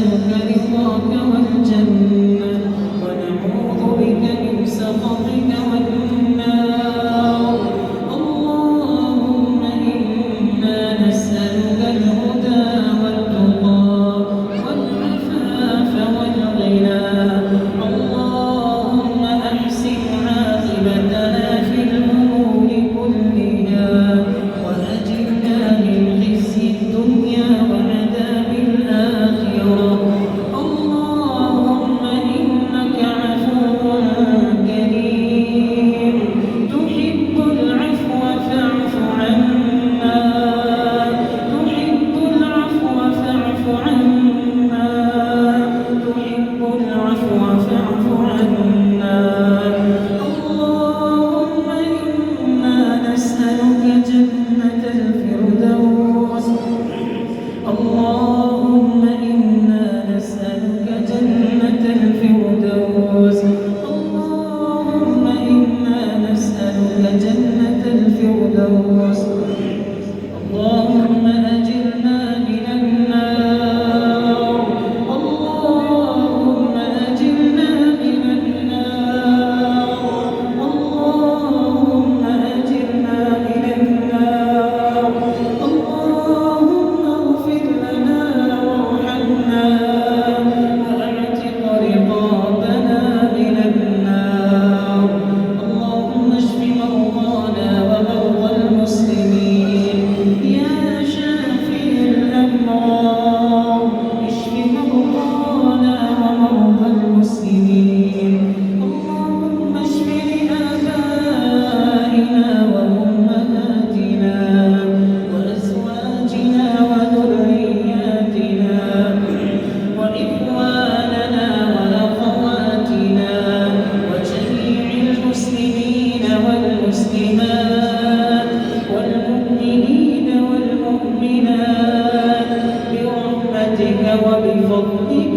نسألك رضاك والجنة ونعوذ بك من سخطك والنار. اللهم إنا نسألك الهدى والتقى والعفاف والغنى. اللهم أحسن عاقبتنا في الأمور كلها وأجرنا من خزي الدنيا وعذاب الآخرة. اللهم إنك عفو كريم تحب العفو فاعف عنا. تحب العفو فاعف عنا. تحب العفو فاعف عنا. اللهم إنا نسألك جنة الفردوس. اللهم إنا نسألك جنة الفردوس. اللهم إنا نسألك جنة الفردوس. اللهم أجرنا من النار. اللهم أجرنا من النار. اللهم أجرنا من النار. اللهم اغفر لنا وارحمنا وأعتق رقابنا من النار. اللهم اشف مرضانا ومرضى المسلمين يا شافي الأمراض. اشف مرضانا ومرضى المسلمين. اللهم اشف لآبائنا وأمهاتنا وأزواجنا وذرياتنا وإخواننا وأخواتنا وجميع المسلمين والمسلمات والمؤمنين والمؤمنات برحمتك وبفضلك